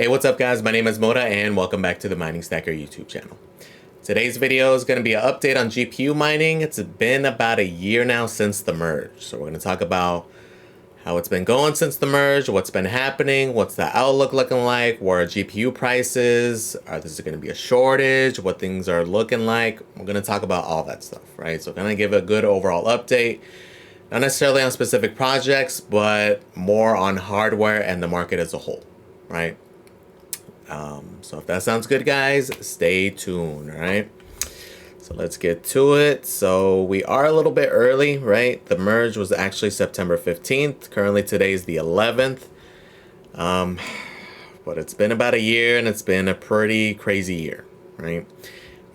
Hey, what's up guys? My name is Moda and welcome back to the Mining Stacker YouTube channel. Today's video is going to be an update on GPU mining. It's been about a year now since the merge. So we're going to talk about how it's been going since the merge, what's been happening, what's the outlook looking like, where are GPU prices, are this going to be a shortage, what things are looking like. We're going to talk about all that stuff, right? So kind of give a good overall update. Not necessarily on specific projects, but more on hardware and the market as a whole, right? So if that sounds good, guys, stay tuned, all right? So let's get to it. So we are a little bit early, right? The merge was actually September 15th. Currently today is the 11th. But it's been about a year and it's been a pretty crazy year, right?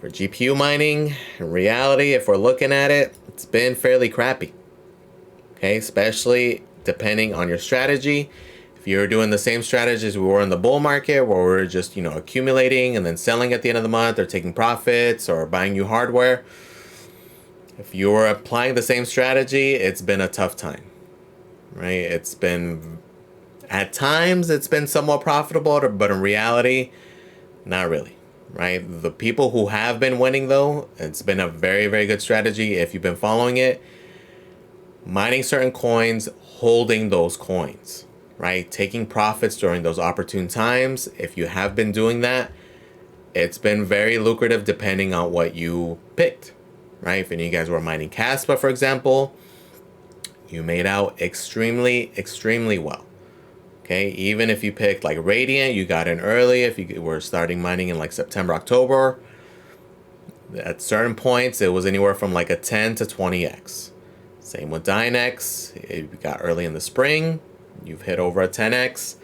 For GPU mining, in reality, if we're looking at it, it's been fairly crappy. Okay, especially depending on your strategy. If you're doing the same strategy as we were in the bull market, where we're just, accumulating and then selling at the end of the month or taking profits or buying new hardware. If you're applying the same strategy, it's been a tough time, right? It's been, at times, it's been somewhat profitable, but in reality, not really, right? The people who have been winning, though, it's been a very, very good strategy if you've been following it. Mining certain coins, holding those coins, right? Taking profits during those opportune times. If you have been doing that, it's been very lucrative depending on what you picked, right? If any of you guys were mining Caspa, for example, you made out extremely, extremely well. Okay, even if you picked like Radiant, you got in early. If you were starting mining in like September, October, at certain points, it was anywhere from like a 10 to 20x. Same with Dynex. If you got early in the spring, you've hit over a 10x,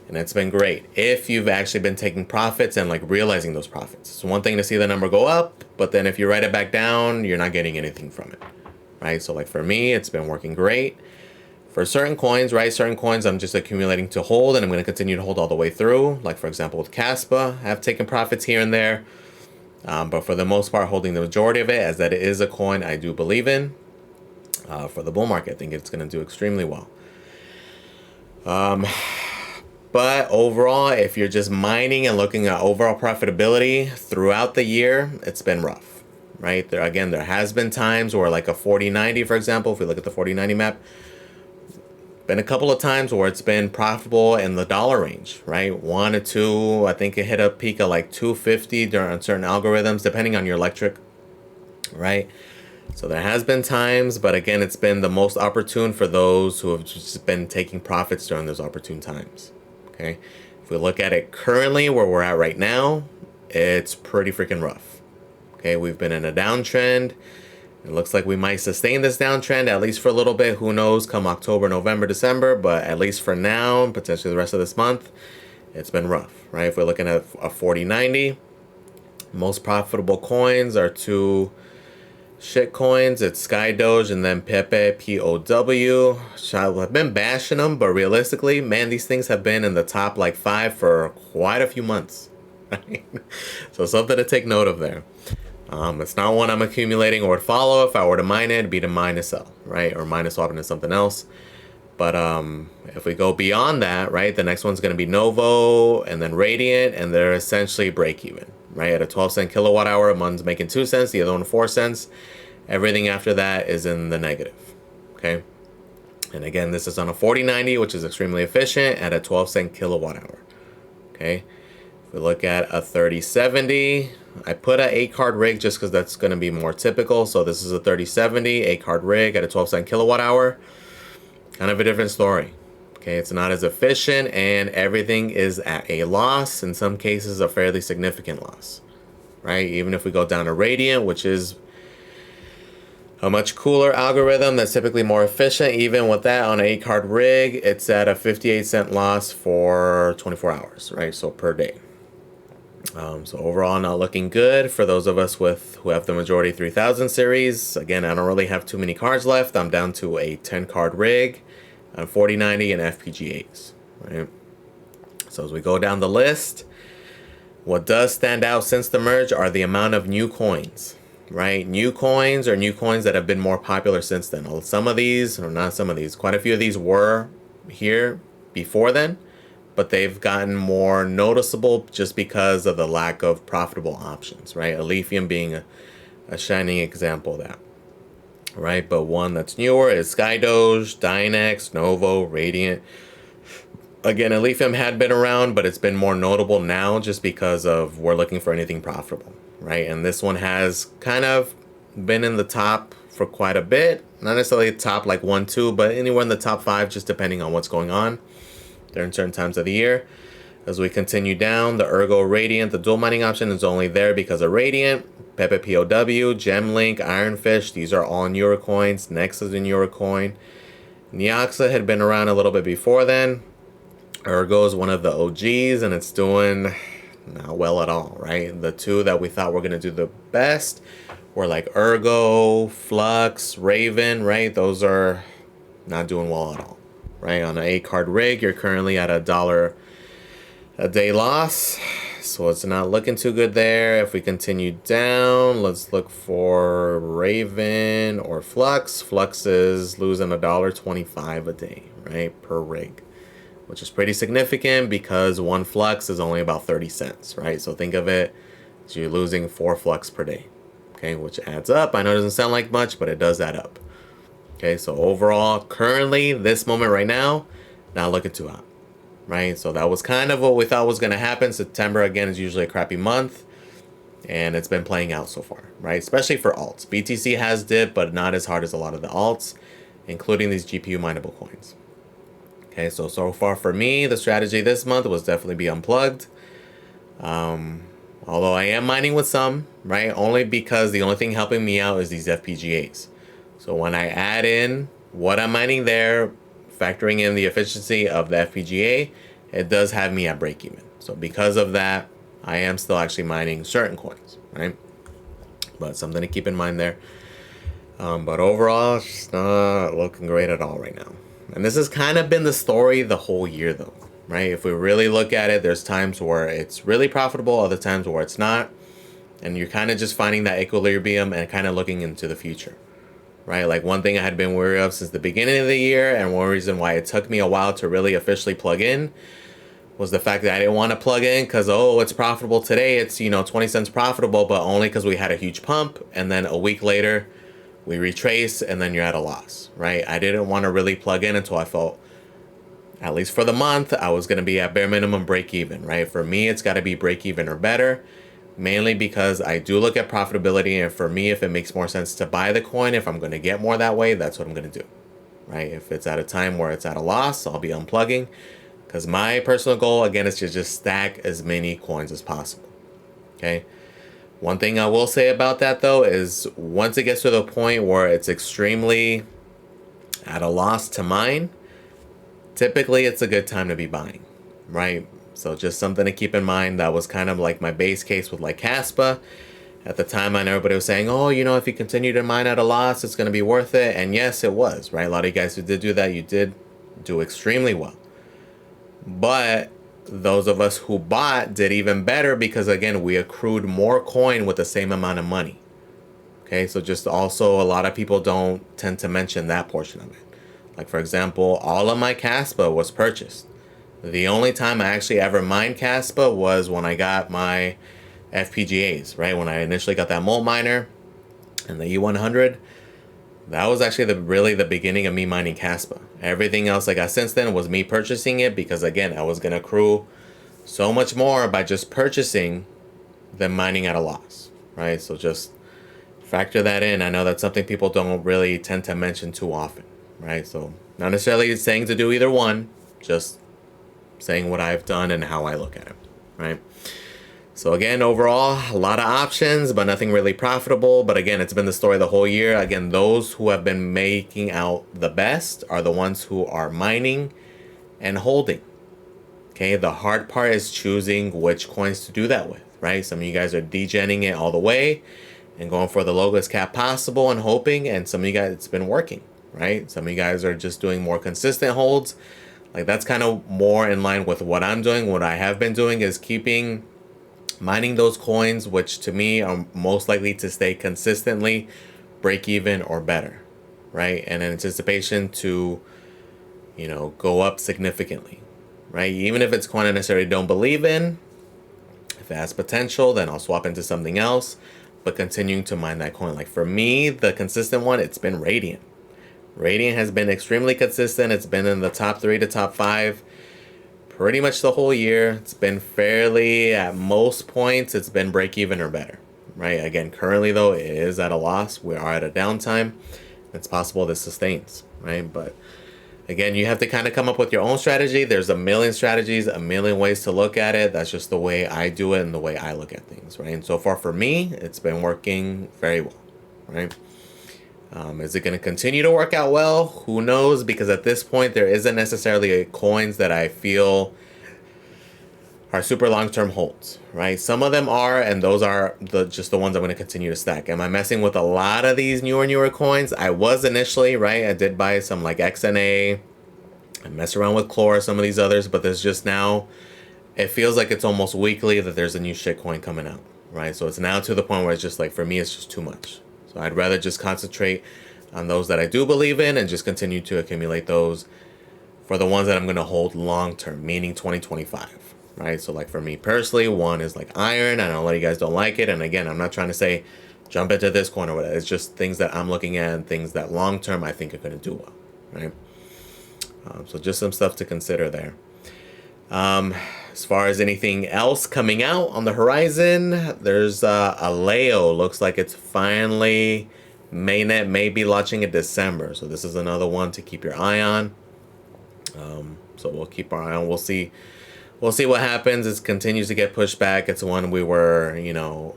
and it's been great if you've actually been taking profits and like realizing those profits. It's one thing to see the number go up, but then if you write it back down, you're not getting anything from it, right? So like for me, it's been working great. For certain coins, right? Certain coins I'm just accumulating to hold, and I'm going to continue to hold all the way through. Like for example, with Caspa, I've taken profits here and there, but for the most part, holding the majority of it, as that it is a coin I do believe in. For the bull market, I think it's going to do extremely well. But overall, if you're just mining and looking at overall profitability throughout the year, it's been rough, right? There has been times where like a 4090, for example, if we look at the 4090 map, been a couple of times where it's been profitable in the dollar range, right? 1 to 2, I think it hit a peak of like 250 during certain algorithms, depending on your electric, right? So there has been times, but again, it's been the most opportune for those who have just been taking profits during those opportune times. Okay, if we look at it currently, where we're at right now, it's pretty freaking rough. Okay, we've been in a downtrend. It looks like we might sustain this downtrend at least for a little bit. Who knows, come October, November, December, but at least for now, potentially the rest of this month, it's been rough, right? If we're looking at a 4090, most profitable coins are two shit coins. It's Sky Doge and then Pepe, POW. I've been bashing them, but realistically, man, these things have been in the top like 5 for quite a few months. Right? So something to take note of there. It's not one I'm accumulating or would follow. If I were to mine it, it'd be to mine to sell, right? Or mine to swap into something else. But if we go beyond that, right, the next one's going to be Novo and then Radiant, and they're essentially break even, right? At a 12-cent kilowatt hour, one's making 2 cents, the other one 4 cents. Everything after that is in the negative, okay? And again, this is on a 4090, which is extremely efficient at a 12-cent kilowatt hour, okay? If we look at a 3070, I put a 8-card rig just because that's going to be more typical. So this is a 3070, 8-card rig at a 12-cent kilowatt hour. Kind of a different story. Okay, it's not as efficient and everything is at a loss. In some cases, a fairly significant loss, right? Even if we go down to Radiant, which is a much cooler algorithm that's typically more efficient, even with that on an 8-card rig, it's at a 58-cent loss for 24 hours, right? So per day. So overall, not looking good for those of us who have the majority 3000 series. Again, I don't really have too many cards left. I'm down to a 10-card rig on 4090 and FPGAs, right? So as we go down the list, what does stand out since the merge are the amount of new coins, right? New coins or new coins that have been more popular since then. Some of these, or not some of these, quite a few of these were here before then, but they've gotten more noticeable just because of the lack of profitable options, right? Ethereum being a shining example of that, right? But one that's newer is Skydoge, Dynex, Novo, Radiant. Again, Ethereum had been around, but it's been more notable now just because of we're looking for anything profitable, right? And this one has kind of been in the top for quite a bit. Not necessarily top like 1, 2, but anywhere in the top 5, just depending on what's going on during certain times of the year. As we continue down, the Ergo Radiant, the dual mining option is only there because of Radiant. Pepe POW, Gemlink, Ironfish, these are all newer coins. Next is a newer coin. Neoxa had been around a little bit before then. Ergo is one of the OGs, and it's doing not well at all, right? The two that we thought were going to do the best were like Ergo, Flux, Raven, right? Those are not doing well at all, right? On an 8-card rig, you're currently at $1 a day loss, so it's not looking too good there. If we continue down, let's look for Raven or Flux. Flux is losing $1.25 a day, right, per rig, which is pretty significant because one flux is only about 30 cents, right? So think of it as you're losing 4 flux per day, okay, which adds up. I know it doesn't sound like much, but it does add up. Okay, so overall, currently, this moment right now, not looking too hot, right? So that was kind of what we thought was going to happen. September, again, is usually a crappy month, and it's been playing out so far, right? Especially for alts. BTC has dipped, but not as hard as a lot of the alts, including these GPU mineable coins. Okay, so far for me, the strategy this month was definitely be unplugged. Although I am mining with some, right? Only because the only thing helping me out is these FPGAs. So when I add in what I'm mining there, factoring in the efficiency of the FPGA, it does have me at break even. So because of that, I am still actually mining certain coins, right? But something to keep in mind there. But overall, it's just not looking great at all right now. And this has kind of been the story the whole year, though, right? If we really look at it, there's times where it's really profitable, other times where it's not. And you're kind of just finding that equilibrium and kind of looking into the future, right? Like one thing I had been wary of since the beginning of the year, and one reason why it took me a while to really officially plug in, was the fact that I didn't want to plug in because, oh, it's profitable today. It's, 20 cents profitable, but only because we had a huge pump. And then a week later, we retrace, and then you're at a loss, right? I didn't want to really plug in until I felt, at least for the month, I was going to be at bare minimum break even, right? For me, it's got to be break even or better, mainly because I do look at profitability. And for me, if it makes more sense to buy the coin, if I'm going to get more that way, that's what I'm going to do, right? If it's at a time where it's at a loss, I'll be unplugging, because my personal goal, again, is to just stack as many coins as possible, okay? One thing I will say about that, though, is once it gets to the point where it's extremely at a loss to mine, typically it's a good time to be buying, right? So just something to keep in mind. That was kind of like my base case with like Caspa. At the time, I know everybody was saying, oh, if you continue to mine at a loss, it's going to be worth it. And yes, it was, right? A lot of you guys who did do that, you did do extremely well. But those of us who bought did even better because, again, we accrued more coin with the same amount of money. Okay, so just also a lot of people don't tend to mention that portion of it. Like, for example, all of my Caspa was purchased. The only time I actually ever mined Caspa was when I got my FPGAs, right? When I initially got that Molt Miner and the E100, that was actually really the beginning of me mining Caspa. Everything else I got since then was me purchasing it because, again, I was going to accrue so much more by just purchasing than mining at a loss, right? So just factor that in. I know that's something people don't really tend to mention too often, right? So not necessarily saying to do either one, just saying what I've done and how I look at it, right? So again, overall, a lot of options, but nothing really profitable. But again, it's been the story the whole year. Again, those who have been making out the best are the ones who are mining and holding. Okay, the hard part is choosing which coins to do that with, right? Some of you guys are degenning it all the way and going for the lowest cap possible and hoping, and some of you guys, it's been working, right? Some of you guys are just doing more consistent holds. Like, that's kind of more in line with what I'm doing. What I have been doing is mining those coins, which to me are most likely to stay consistently break even or better, right? And in anticipation to, go up significantly, right? Even if it's coin I necessarily don't believe in, if it has potential, then I'll swap into something else, but continuing to mine that coin. Like for me, the consistent one, it's been Radiant. Radiant has been extremely consistent. It's been in the top 3 to top 5 pretty much the whole year. It's been fairly, at most points, it's been break even or better, right? Again, currently though, it is at a loss. We are at a downtime. It's possible this sustains, right? But again, you have to kind of come up with your own strategy. There's a million strategies, a million ways to look at it. That's just the way I do it and the way I look at things, right? And so far for me, it's been working very well, right? Is it going to continue to work out well? Who knows? Because at this point, there isn't necessarily coins that I feel are super long-term holds, right? Some of them are, and those are just the ones I'm going to continue to stack. Am I messing with a lot of these newer coins? I was initially, right? I did buy some like XNA. I mess around with Chlor, some of these others, but there's just now, it feels like it's almost weekly that there's a new shitcoin coming out, right? So it's now to the point where it's just like, for me, it's just too much. So I'd rather just concentrate on those that I do believe in and just continue to accumulate those for the ones that I'm going to hold long term, meaning 2025, right? So like for me personally, one is like iron. I know a lot of you guys don't like it. And again, I'm not trying to say jump into this coin or whatever. It's just things that I'm looking at and things that long term I think are going to do well, right? So just some stuff to consider there. As far as anything else coming out on the horizon, there's a Leo. Looks like it's finally, mainnet may be launching in December. So this is another one to keep your eye on. So we'll keep our eye on. We'll see what happens. It continues to get pushed back. It's one we were,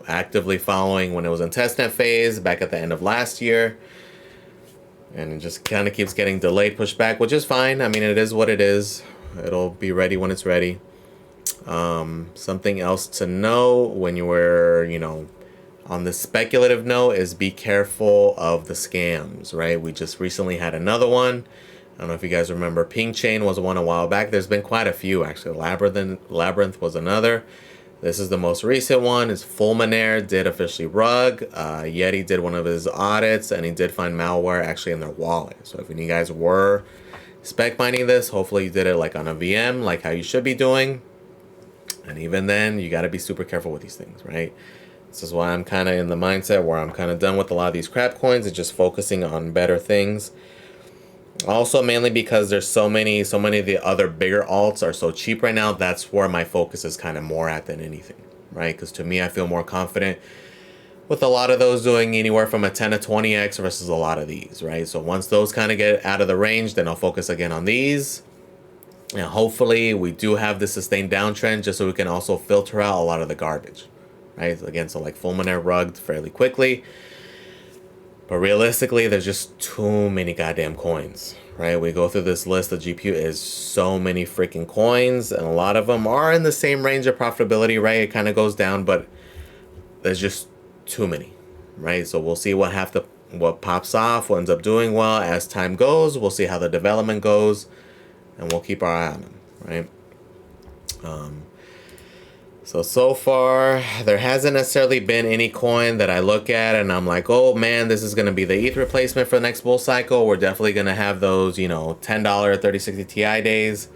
actively following when it was in testnet phase back at the end of last year. And it just kind of keeps getting delayed, pushed back, which is fine. I mean, it is what it is. It'll be ready when it's ready. Something else to know when you were, on the speculative note is be careful of the scams, right? We just recently had another one. I don't know if you guys remember, Pink Chain was one a while back. There's been quite a few, actually. Labyrinth was another. This is the most recent one. Is Fulminaire did officially rug. Yeti did one of his audits, and he did find malware actually in their wallet. So if any of you guys were spec mining this, hopefully you did it like on a VM, like how you should be doing. And even then, you got to be super careful with these things, right? This is why I'm kind of in the mindset where I'm kind of done with a lot of these crap coins and just focusing on better things. Also, mainly because there's so many of the other bigger alts are so cheap right now. That's where my focus is kind of more at than anything, right? Because to me, I feel more confident with a lot of those doing anywhere from a 10 to 20x versus a lot of these, right? So once those kind of get out of the range, then I'll focus again on these. And hopefully we do have the sustained downtrend just so we can also filter out a lot of the garbage, right? Again, so like Fulminaire rugged fairly quickly. But realistically, there's just too many goddamn coins, right? We go through this list, the GPU is so many freaking coins, and a lot of them are in the same range of profitability, right? It kind of goes down, but there's just too many, right? So we'll see what pops off, what ends up doing well as time goes. We'll see how the development goes, and we'll keep our eye on them, right? So far, there hasn't necessarily been any coin that I look at and I'm like, oh man, this is going to be the ETH replacement for the next bull cycle. We're definitely going to have those, $10 3060 Ti days.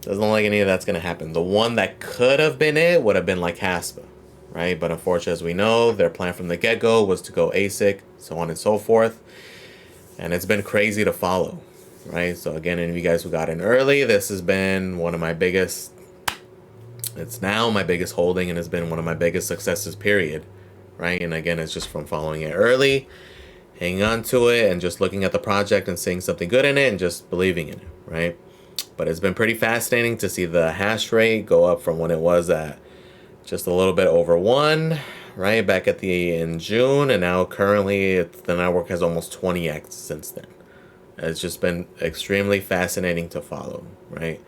Doesn't look like any of that's going to happen. The one that could have been it would have been like Haspa, right? But unfortunately, as we know, their plan from the get-go was to go ASIC, so on and so forth. And it's been crazy to follow, right? So again, any of you guys who got in early, this has been one of my biggest... It's now my biggest holding and has been one of my biggest successes, period, right? And again, it's just from following it early, hanging on to it, and just looking at the project and seeing something good in it and just believing in it, right? But it's been pretty fascinating to see the hash rate go up from when it was at just a little bit over 1, right? Back in June, and now currently the network has almost 20x since then. It's just been extremely fascinating to follow, right?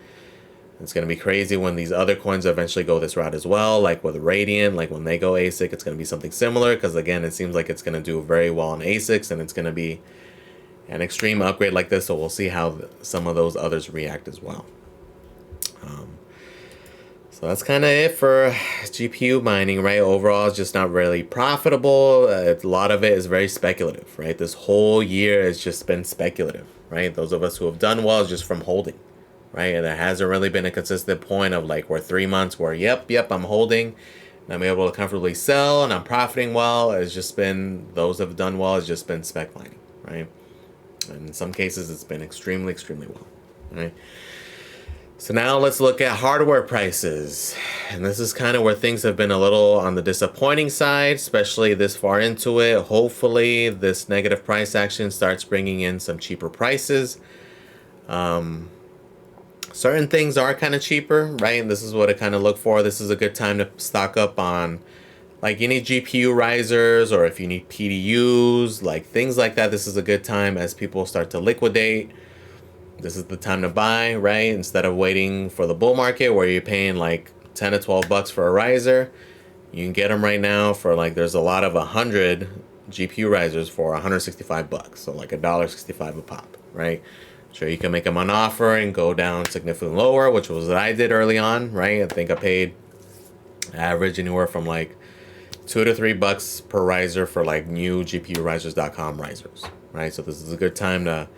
It's going to be crazy when these other coins eventually go this route as well, like with Radiant, like when they go ASIC, it's going to be something similar because, again, it seems like it's going to do very well on ASICs and it's going to be an extreme upgrade like this, so we'll see how some of those others react as well. So that's kind of it for GPU mining, right? Overall, it's just not really profitable. A lot of it is very speculative, right? This whole year has just been speculative, right? Those of us who have done well is just from holding. right? And there hasn't really been a consistent point of like where 3 months where, yep, I'm holding and I'm able to comfortably sell and I'm profiting well. It's just been, those that have done well, it's just been spec mining, right? And in some cases, it's been extremely, extremely well, right? So now let's look at hardware prices. And this is kind of where things have been a little on the disappointing side, especially this far into it. Hopefully this negative price action starts bringing in some cheaper prices. Certain things are kind of cheaper, right? And this is what I kind of look for. This is a good time to stock up on like any GPU risers, or if you need PDUs, like things like that. This is a good time as people start to liquidate. This is the time to buy, right? Instead of waiting for the bull market where you're paying like 10 to 12 bucks for a riser, you can get them right now for like, there's a lot of 100 GPU risers for 165 bucks. So like $1.65 a pop, right? Sure, you can make them on offer and go down significantly lower, which was what I did early on, right? I think I paid average anywhere from like $2 to $3 per riser for like new GPUrisers.com risers, right? So this is a good time to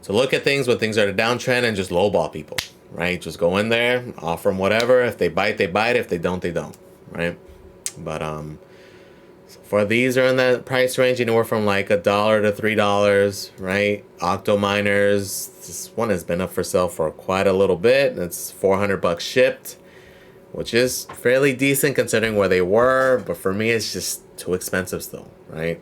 look at things when things are at a downtrend and just lowball people, right? Just go in there, offer them whatever. If they bite, they bite. If they don't, they don't, right? But so for these are in that price range, anywhere from like $1 to $3, right? Octo miners, this one has been up for sale for quite a little bit. It's 400 bucks shipped, which is fairly decent considering where they were. But for me, it's just too expensive still, right?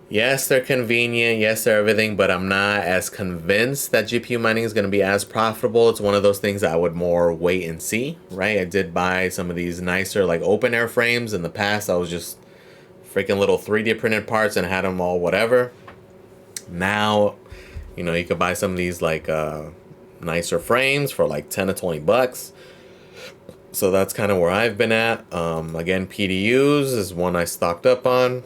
Yes, they're convenient. Yes, they're everything, but I'm not as convinced that GPU mining is going to be as profitable. It's one of those things that I would more wait and see, right? I did buy some of these nicer like open air frames in the past. I was just freaking little 3D printed parts and had them all whatever. Now, you know, you could buy some of these like nicer frames for like 10 to 20 bucks. So that's kind of where I've been at. Again, PDUs is one I stocked up on.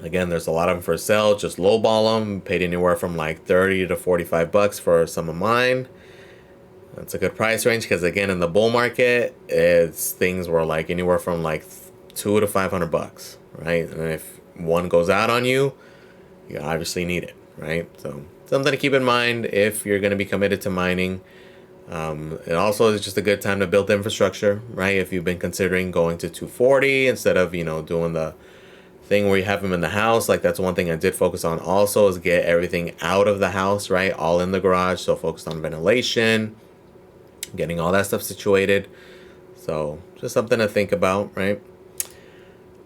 Again, there's a lot of them for sale. Just lowball them. Paid anywhere from like 30 to 45 bucks for some of mine. That's a good price range because again, in the bull market, it's things were like anywhere from like 2 to 500 bucks, right? And if one goes out on you, you obviously need it, right? So something to keep in mind if you're going to be committed to mining. It also is just a good time to build infrastructure, right? If you've been considering going to 240 instead of, you know, doing the thing where you have them in the house, like that's one thing I did focus on also, is get everything out of the house, right? All in the garage. So focused on ventilation, getting all that stuff situated. So just something to think about, right?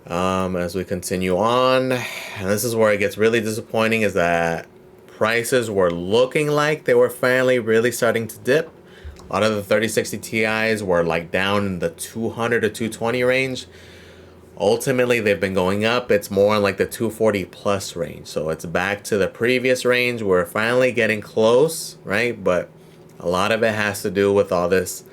As we continue on, and this is where it gets really disappointing, is that prices were looking like they were finally really starting to dip. A lot of the 3060 Ti's were like down in the 200 to 220 range. Ultimately, they've been going up. It's more in like the 240 plus range. So it's back to the previous range. We're finally getting close, right? But a lot of it has to do with all this,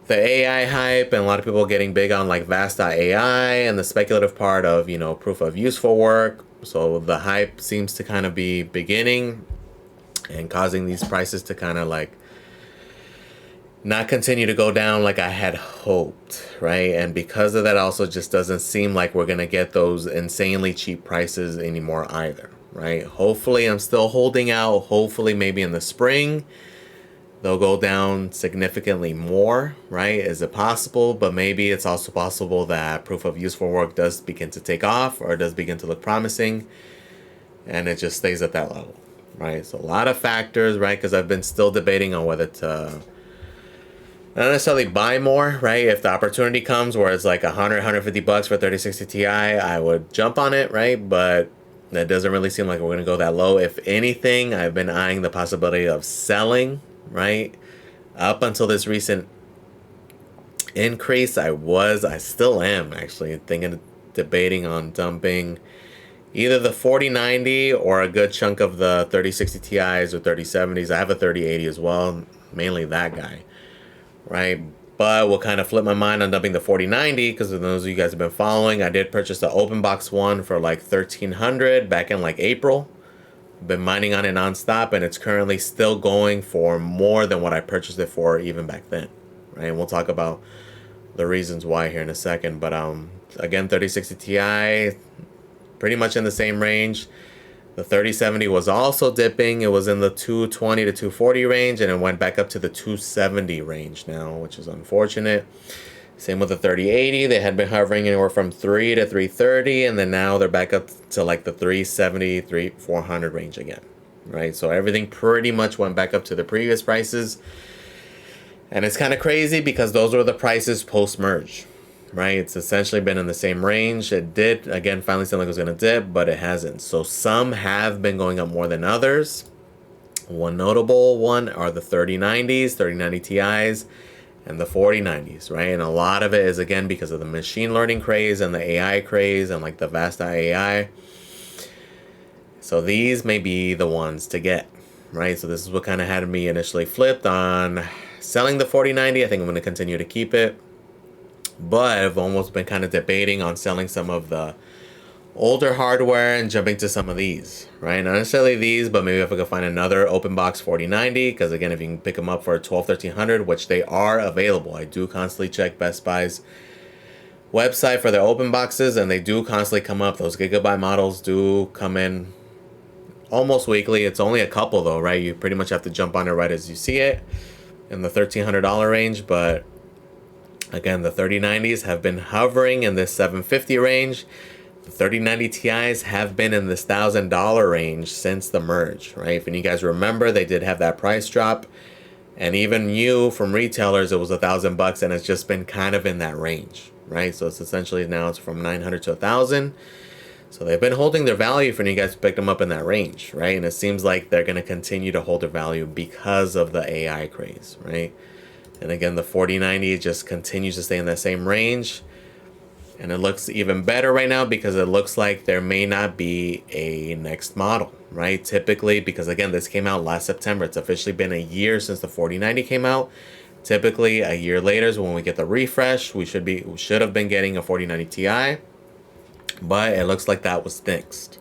the AI hype, and a lot of people getting big on like Vast.ai and the speculative part of, you know, proof of useful work. So the hype seems to kind of be beginning and causing these prices to kind of like not continue to go down like I had hoped, right? And because of that, also just doesn't seem like we're going to get those insanely cheap prices anymore either, right? Hopefully, I'm still holding out. Hopefully, maybe in the spring, they'll go down significantly more, right? Is it possible? But maybe it's also possible that proof of useful work does begin to take off or does begin to look promising, and it just stays at that level, right? So a lot of factors, right? Because I've been still debating on whether to not necessarily buy more, right? If the opportunity comes where it's like 100, 150 bucks for 3060 Ti, I would jump on it, right? But that doesn't really seem like we're going to go that low. If anything, I've been eyeing the possibility of selling, right? Up until this recent increase, I still am actually thinking, debating on dumping either the 4090 or a good chunk of the 3060 Ti's or 3070s. I have a 3080 as well, mainly that guy, right? But will kind of flip my mind on dumping the 4090 because of those of you guys have been following. I did purchase the open box one for like $1,300 back in like April. Been mining on it nonstop, and it's currently still going for more than what I purchased it for even back then, right? And we'll talk about the reasons why here in a second. But again, 3060 Ti, pretty much in the same range. The 3070 was also dipping. It was in the 220 to 240 range, and it went back up to the 270 range now, which is unfortunate. Same with the 3080. They had been hovering anywhere from 3 to 330, and then now they're back up to like the 370, 400 range again, right? So everything pretty much went back up to the previous prices. And it's kind of crazy because those were the prices post-merge, right? It's essentially been in the same range. It did, again, finally seem like it was going to dip, but it hasn't. So some have been going up more than others. One notable one are the 3090s, 3090 Ti's, and the 4090s, right? And a lot of it is, again, because of the machine learning craze and the AI craze and like the vast AI. So these may be the ones to get, right? So this is what kind of had me initially flipped on selling the 4090. I think I'm going to continue to keep it. But I've almost been kind of debating on selling some of the older hardware and jumping to some of these, right? Not necessarily these, but maybe if I could find another open box 4090, because again, if you can pick them up for $1,200-1,300, which they are available. I do constantly check Best Buy's website for their open boxes, and they do constantly come up. Those gigabyte models do come in almost weekly. It's only a couple though, right? You pretty much have to jump on it right as you see it in the $1,300 range. But again, the 3090s have been hovering in this $750 range. The 3090 Ti's have been in this $1,000 range since the merge, right? If you guys remember, they did have that price drop, and even new from retailers, it was $1,000, and it's just been kind of in that range, right? So it's essentially now it's from 900 to 1,000. So they've been holding their value for you guys to pick them up in that range, right? And it seems like they're going to continue to hold their value because of the AI craze, right? And again, the 4090 just continues to stay in that same range. And it looks even better right now because it looks like there may not be a next model, right? Typically, because again, this came out last September. It's officially been a year since the 4090 came out. Typically, a year later is when we get the refresh. We should have been getting a 4090 Ti, but it looks like that was nixed,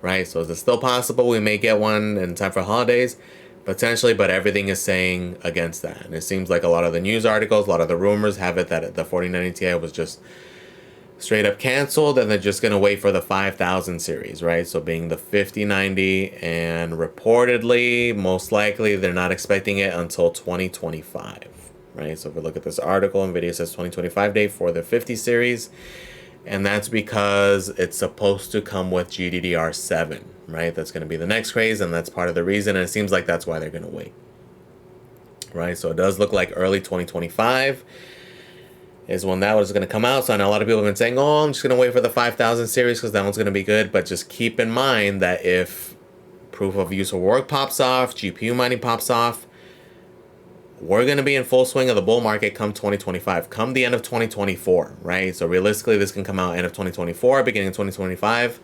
right? So is it still possible we may get one in time for holidays? Potentially, but everything is saying against that. And it seems like a lot of the news articles, a lot of the rumors have it that the 4090 Ti was just straight up canceled, and they're just going to wait for the 5000 series, right? So being the 5090, and reportedly, most likely, they're not expecting it until 2025, right? So if we look at this article, NVIDIA says 2025 date for the 50 series, and that's because it's supposed to come with GDDR7, right? That's going to be the next craze, and that's part of the reason, and it seems like that's why they're going to wait, right? So it does look like early 2025 is when that was going to come out. So I know a lot of people have been saying, oh, I'm just going to wait for the 5000 series because that one's going to be good. But just keep in mind that if proof of use of work pops off, GPU mining pops off, we're going to be in full swing of the bull market come 2025, come the end of 2024, right? So realistically, this can come out end of 2024, beginning of 2025.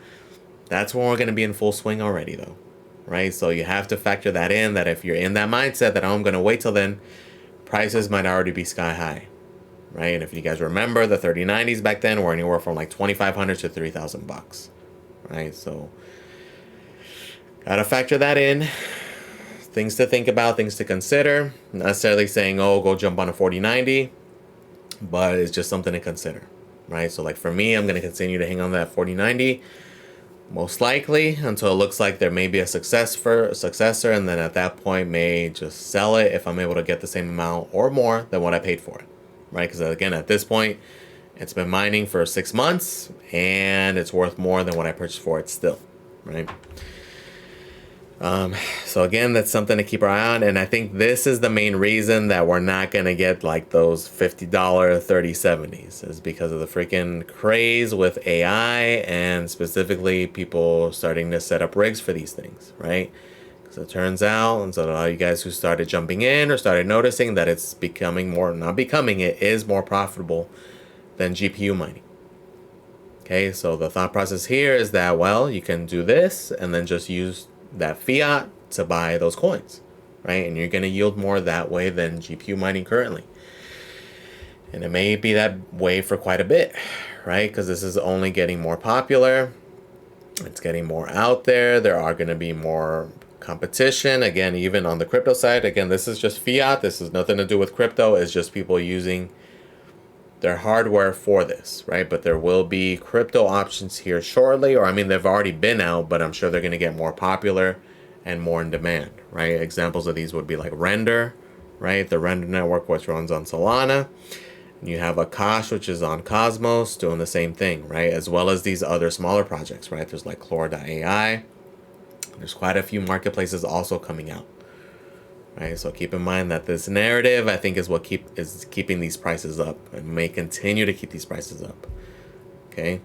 That's when we're going to be in full swing already, though, right? So you have to factor that in, that if you're in that mindset that I'm going to wait till then, prices might already be sky high. Right, and if you guys remember, the 3090s back then were anywhere from like $2,500 to $3,000, right? So, gotta factor that in. Things to think about, things to consider. Not necessarily saying, oh, go jump on a 4090, but it's just something to consider, right? So, like for me, I'm gonna continue to hang on that 4090, most likely until it looks like there may be a successor, and then at that point, may just sell it if I'm able to get the same amount or more than what I paid for it. Right, because again, at this point, it's been mining for 6 months, and it's worth more than what I purchased for it still, right? So again, that's something to keep our eye on, and I think this is the main reason that we're not going to get like those $50 3070s, is because of the freaking craze with AI, and specifically people starting to set up rigs for these things, right? So it turns out, and so a lot of you guys who started jumping in or started noticing that it's becoming more, not becoming, it is more profitable than GPU mining. Okay, so the thought process here is that, well, you can do this and then just use that fiat to buy those coins, right? And you're going to yield more that way than GPU mining currently. And it may be that way for quite a bit, right? Because this is only getting more popular. It's getting more out there. There are going to be more competition, again, even on the crypto side. Again, this is just fiat. This has nothing to do with crypto. It's just people using their hardware for this, right? But there will be crypto options here shortly, or I mean, they've already been out, but I'm sure they're going to get more popular and more in demand, right? Examples of these would be like Render, right? The Render network, which runs on Solana. And you have Akash, which is on Cosmos, doing the same thing, right? As well as these other smaller projects, right? There's like Chlor.ai. There's quite a few marketplaces also coming out, right? So keep in mind that this narrative, I think, is what is keeping these prices up and may continue to keep these prices up. Okay,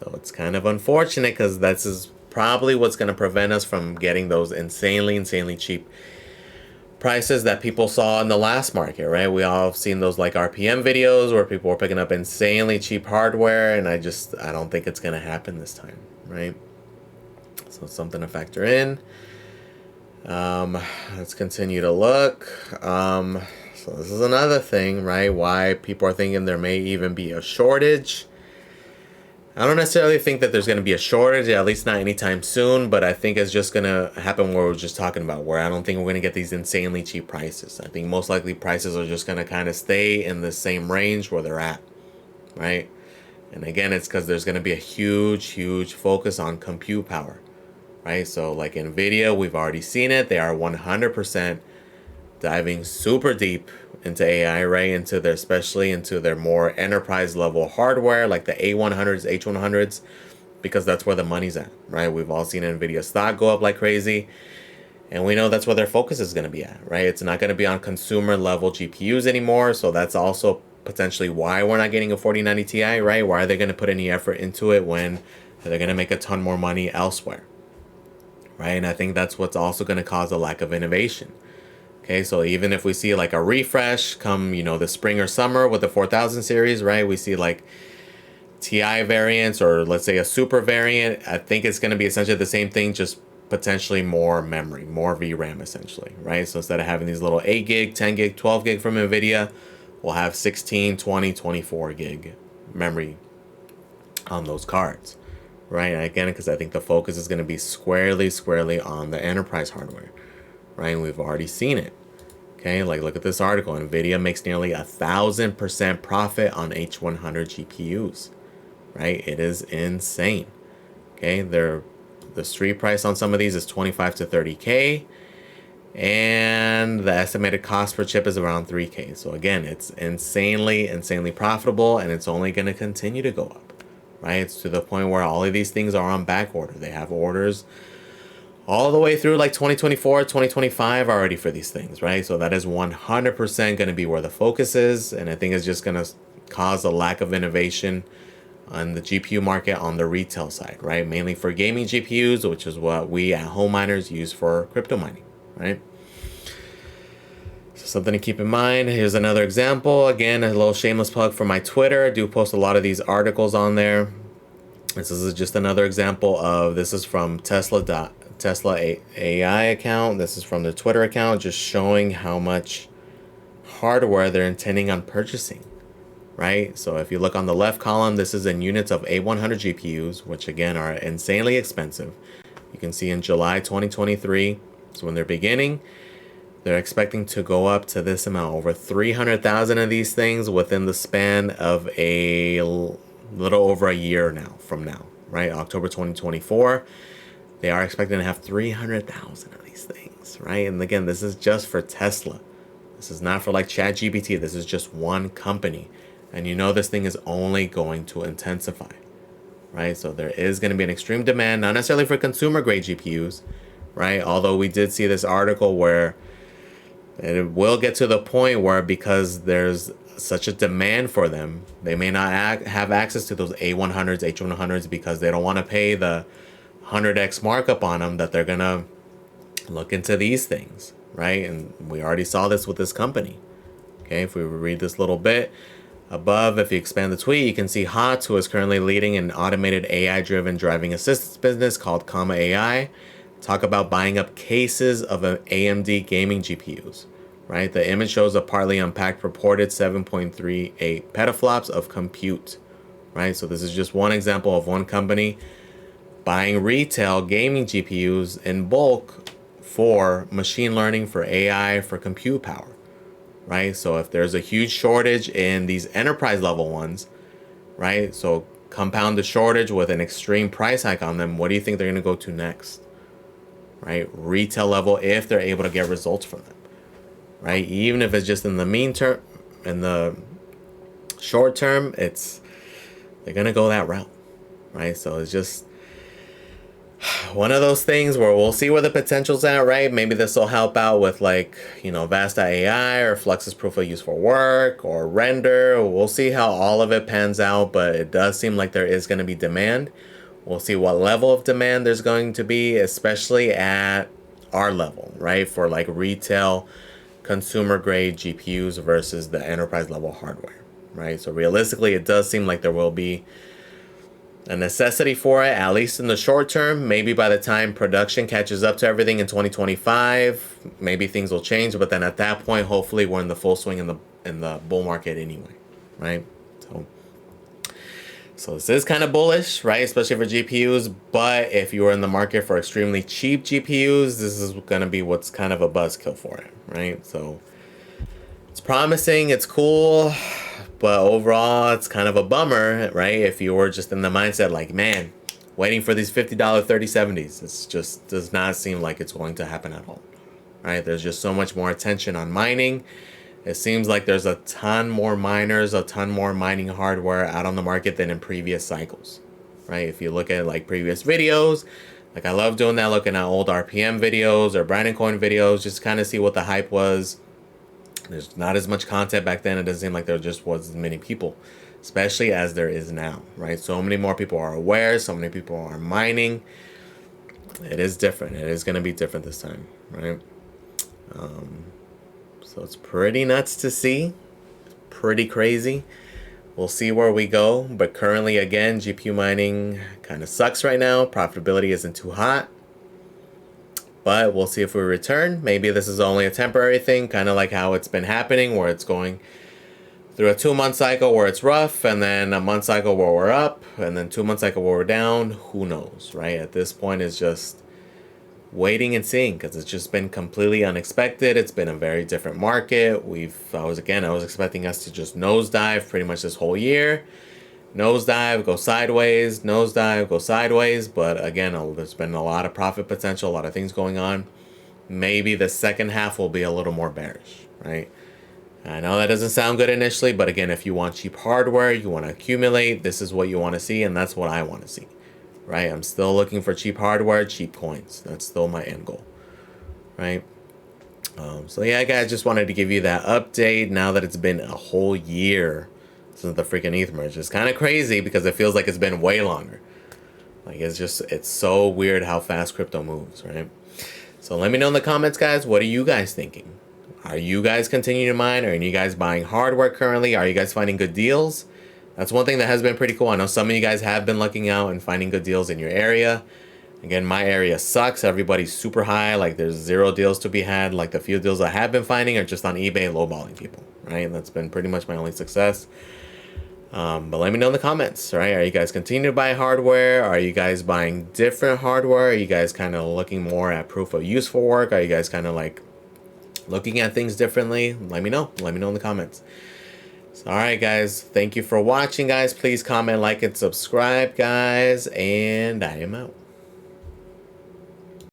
so it's kind of unfortunate because this is probably what's going to prevent us from getting those insanely cheap prices that people saw in the last market, right? We all have seen those like RPM videos where people were picking up insanely cheap hardware, and I don't think it's going to happen this time, right? So it's something to factor in. Let's continue to look. So this is another thing, right? Why people are thinking there may even be a shortage. I don't necessarily think that there's going to be a shortage, at least not anytime soon, but I think it's just going to happen where we're just talking about, where I don't think we're going to get these insanely cheap prices. I think most likely prices are just going to kind of stay in the same range where they're at, right? And again, it's because there's going to be a huge focus on compute power, right? So like NVIDIA, we've already seen it. They are 100% diving super deep into AI, right? Especially into their more enterprise level hardware, like the A100s, H100s, because that's where the money's at, right? We've all seen NVIDIA stock go up like crazy, and we know that's where their focus is going to be at, right? It's not going to be on consumer level GPUs anymore, so that's also potentially why we're not getting a 4090 Ti, right? Why are they going to put any effort into it when they're going to make a ton more money elsewhere, right? And I think that's what's also going to cause a lack of innovation. Okay, so even if we see like a refresh come, the spring or summer with the 4000 series, right? We see like TI variants, or let's say a super variant. I think it's going to be essentially the same thing, just potentially more memory, more VRAM essentially, right? So instead of having these little 8 gig, 10 gig, 12 gig from NVIDIA, we'll have 16, 20, 24 gig memory on those cards, right? Again, because I think the focus is going to be squarely on the enterprise hardware. Right, and we've already seen it. Okay, like look at this article. NVIDIA makes nearly 1,000% profit on H100 GPUs. Right, it is insane. Okay, the street price on some of these is 25 to 30K, and the estimated cost per chip is around 3K. So again, it's insanely profitable, and it's only going to continue to go up. Right, it's to the point where all of these things are on back order. They have orders all the way through like 2024, 2025 already for these things, right? So that is 100% going to be where the focus is. And I think it's just going to cause a lack of innovation on the GPU market on the retail side, right? Mainly for gaming GPUs, which is what we at home miners use for crypto mining, right? So something to keep in mind. Here's another example. Again, a little shameless plug for my Twitter. I do post a lot of these articles on there. This is just another example of, this is from Tesla AI account. This is from the Twitter account, just showing how much hardware they're intending on purchasing, right? So if you look on the left column, this is in units of A100 GPUs, which again are insanely expensive. You can see in July 2023, so when they're beginning, they're expecting to go up to this amount, over 300,000 of these things within the span of a little over a year from now, right? October 2024. They are expecting to have 300,000 of these things, right? And again, this is just for Tesla. This is not for like ChatGPT. This is just one company. And this thing is only going to intensify, right? So there is going to be an extreme demand, not necessarily for consumer grade GPUs, right? Although we did see this article where it will get to the point where, because there's such a demand for them, they may not have access to those A100s, H100s, because they don't want to pay the 100x markup on them, that they're gonna look into these things, right? And we already saw this with this company. Okay, if we read this little bit above, if you expand the tweet, you can see HOTS, who is currently leading an automated AI-driven driving assistance business called Comma AI, talk about buying up cases of AMD gaming GPUs, right? The image shows a partly unpacked purported 7.38 petaflops of compute, right? So this is just one example of one company buying retail gaming GPUs in bulk for machine learning, for AI, for compute power, right? So if there's a huge shortage in these enterprise level ones, right? So compound the shortage with an extreme price hike on them, what do you think they're going to go to next? Right? Retail level, if they're able to get results from them, right? Even if it's just in the mean term, in the short term, they're going to go that route, right? So it's just one of those things where we'll see where the potential's at, right? Maybe this will help out with like, Vasta AI or Flux's proof of use for work or render. We'll see how all of it pans out, but it does seem like there is going to be demand. We'll see what level of demand there's going to be, especially at our level, right? For like retail, consumer grade GPUs versus the enterprise level hardware, right? So realistically, it does seem like there will be a necessity for it, at least in the short term. Maybe by the time production catches up to everything in 2025, maybe things will change. But then at that point, hopefully we're in the full swing in the bull market anyway, right? So this is kind of bullish, right? Especially for GPUs. But if you are in the market for extremely cheap GPUs, this is going to be what's kind of a buzzkill for it, right? So it's promising, it's cool, but overall it's kind of a bummer, right? If you were just in the mindset like, man, waiting for these $50 3070s, it just does not seem like it's going to happen at all, right? There's just so much more attention on mining. It seems like there's a ton more miners, a ton more mining hardware out on the market than in previous cycles, right? If you look at like previous videos, like I love doing that, looking at old RPM videos or Brandon Coin videos, just kind of see what the hype was. There's not as much content back then. It doesn't seem like there just was as many people, especially as there is now, right? So many more people are aware. So many people are mining. It is different. It is going to be different this time, right? So it's pretty nuts to see. It's pretty crazy. We'll see where we go. But currently, again, GPU mining kind of sucks right now. Profitability isn't too hot. But we'll see if we return. Maybe this is only a temporary thing, kind of like how it's been happening, where it's going through a 2-month cycle where it's rough, and then a month cycle where we're up, and then 2-month cycle where we're down. Who knows, right? At this point, it's just waiting and seeing, because it's just been completely unexpected. It's been a very different market. I was expecting us to just nosedive pretty much this whole year. Nosedive, go sideways, nosedive, go sideways. But again, there's been a lot of profit potential, a lot of things going on. Maybe the second half will be a little more bearish, right? I know that doesn't sound good initially, but again, if you want cheap hardware, you want to accumulate, this is what you want to see, and that's what I want to see, right? I'm still looking for cheap hardware, cheap coins. That's still my end goal, right? So yeah, guys, just wanted to give you that update now that it's been a whole year since the freaking ETH merge. It's kind of crazy because it feels like it's been way longer. Like it's so weird how fast crypto moves, right? So let me know in the comments, guys, what are you guys thinking? Are you guys continuing to mine? Are you guys buying hardware currently? Are you guys finding good deals? That's one thing that has been pretty cool. I know some of you guys have been looking out and finding good deals in your area. Again, my area sucks. Everybody's super high. Like there's 0 deals to be had. Like the few deals I have been finding are just on eBay lowballing people, right? That's been pretty much my only success. But let me know in the comments, right? Are you guys continuing to buy hardware? Are you guys buying different hardware? Are you guys kind of looking more at proof of use for work? Are you guys kind of like looking at things differently? Let me know. Let me know in the comments. So, all right, guys. Thank you for watching, guys. Please comment, like, and subscribe, guys. And I am out.